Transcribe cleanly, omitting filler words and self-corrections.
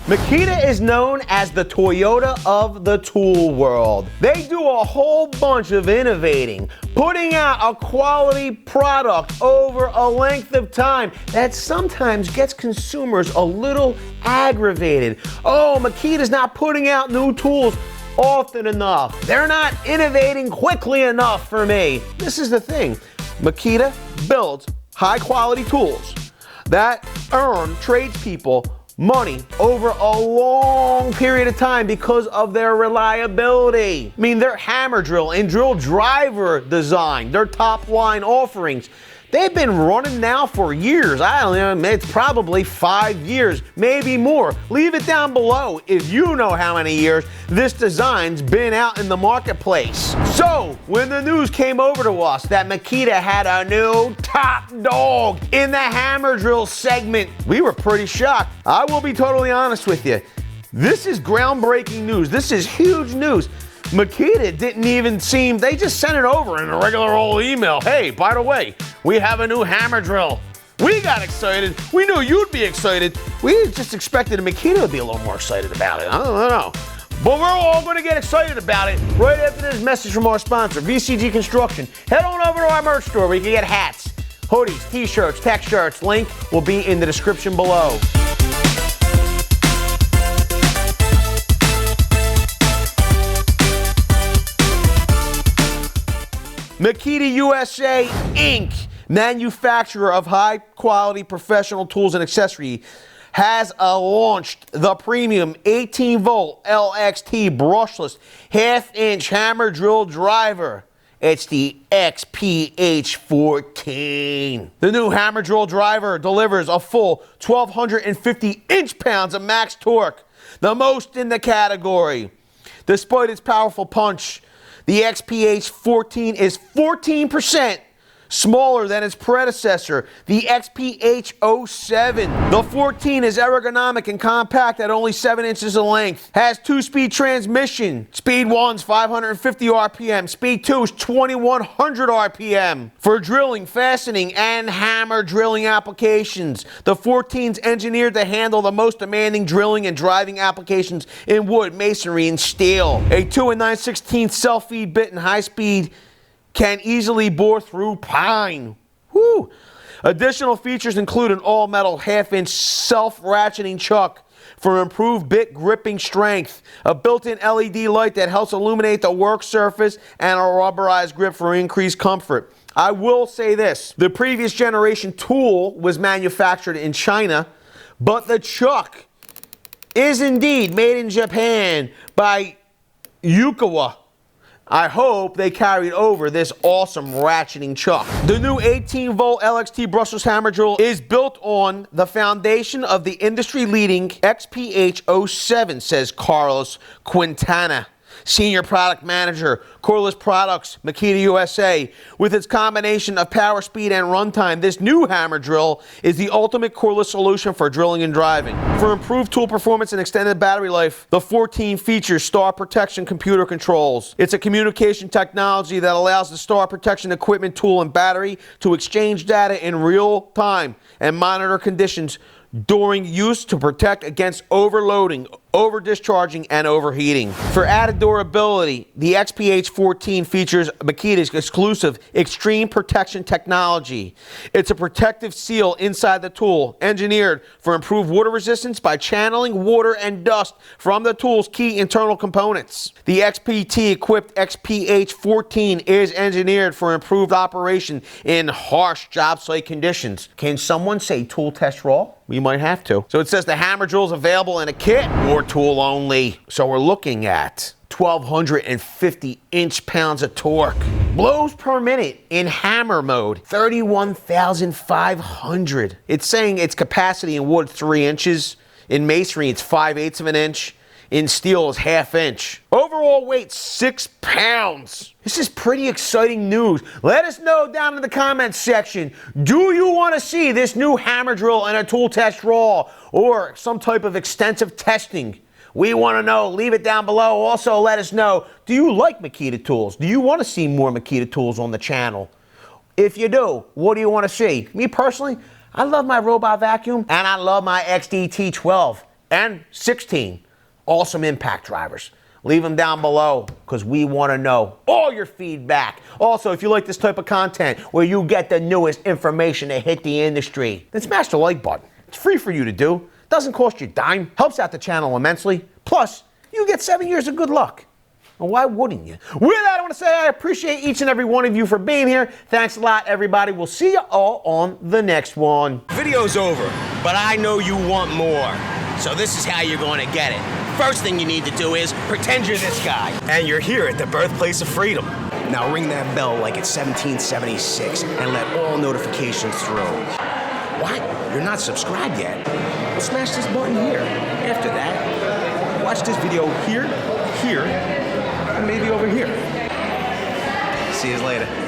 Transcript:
Makita is known as the Toyota of the tool world. They do a whole bunch of innovating, putting out a quality product over a length of time that sometimes gets consumers a little aggravated. Oh, Makita's not putting out new tools often enough. They're not innovating quickly enough for me. This is the thing. Makita builds high quality tools that earn tradespeople money over a long period of time because of their reliability. I mean, their hammer drill and drill driver design, their top line offerings, they've been running now for years. I don't know, it's probably 5 years, maybe more. Leave it down below if you know how many years this design's been out in the marketplace. So, when the news came over to us that Makita had a new top dog in the hammer drill segment, we were pretty shocked. I will be totally honest with you. This is groundbreaking news. This is huge news. Makita didn't even seem, they just sent it over in a regular old email. Hey, by the way, we have a new hammer drill. We got excited. We knew you'd be excited. We just expected Makita to be a little more excited about it. I don't know. But we're all going to get excited about it right after this message from our sponsor, VCG Construction. Head on over to our merch store where you can get hats, hoodies, t-shirts, tech shirts. Link will be in the description below. Makita USA Inc., manufacturer of high-quality professional tools and accessories, has launched the premium 18-volt LXT brushless half-inch hammer drill driver. It's the XPH14. The new hammer drill driver delivers a full 1,250 inch-pounds of max torque, the most in the category. Despite its powerful punch, the XPH14 is 14% smaller than its predecessor, the XPH07. The 14 is ergonomic and compact at only 7 inches in length, has 2-speed transmission. Speed 1's 550 RPM, speed 2 is 2100 RPM. For drilling, fastening, and hammer drilling applications, the 14's engineered to handle the most demanding drilling and driving applications in wood, masonry, and steel. A 2 9/16 self-feed bit and high-speed can easily bore through pine. Woo. Additional features include an all-metal half-inch self-ratcheting chuck for improved bit gripping strength, a built-in LED light that helps illuminate the work surface, and a rubberized grip for increased comfort. I will say this, the previous generation tool was manufactured in China, but the chuck is indeed made in Japan by Yukawa. I hope they carried over this awesome ratcheting chuck. The new 18-volt LXT brushless hammer drill is built on the foundation of the industry-leading XPH07, says Carlos Quintana, Senior Product Manager, Cordless Products, Makita USA. With its combination of power, speed, and runtime, this new hammer drill is the ultimate cordless solution for drilling and driving. For improved tool performance and extended battery life, the 14 features star protection computer controls. It's a communication technology that allows the star protection equipment, tool, and battery to exchange data in real time and monitor conditions during use to protect against overloading, over-discharging, and overheating. For added durability, the XPH14 features Makita's exclusive Extreme Protection technology. It's a protective seal inside the tool, engineered for improved water resistance by channeling water and dust from the tool's key internal components. The XPT-equipped XPH14 is engineered for improved operation in harsh job site conditions. Can someone say tool test raw? We might have to. So it says the hammer drill is available in a kit or tool only. So we're looking at 1,250 inch-pounds of torque. Blows per minute in hammer mode, 31,500. It's saying its capacity in wood 3 inches. In masonry, it's 5/8 of an inch. In steel is 1/2 inch. Overall weight, 6 pounds. This is pretty exciting news. Let us know down in the comments section, do you want to see this new hammer drill in a tool test raw or some type of extensive testing? We want to know. Leave it down below. Also, let us know, do you like Makita tools? Do you want to see more Makita tools on the channel? If you do, what do you want to see? Me personally, I love my robot vacuum and I love my XDT12. and 16 awesome impact drivers. Leave them down below because we want to know all your feedback. Also, if you like this type of content where you get the newest information to hit the industry, then smash the like button. It's free for you to do. Doesn't cost you a dime. Helps out the channel immensely. Plus, you get 7 years of good luck. Well, why wouldn't you? With that, I want to say I appreciate each and every one of you for being here. Thanks a lot, everybody. We'll see you all on the next one. Video's over, but I know you want more. So this is how you're going to get it. First thing you need to do is pretend you're this guy. And you're here at the birthplace of freedom. Now ring that bell like it's 1776 and let all notifications through. What? You're not subscribed yet? Well, smash this button here. After that, watch this video here, and maybe over here. See you later.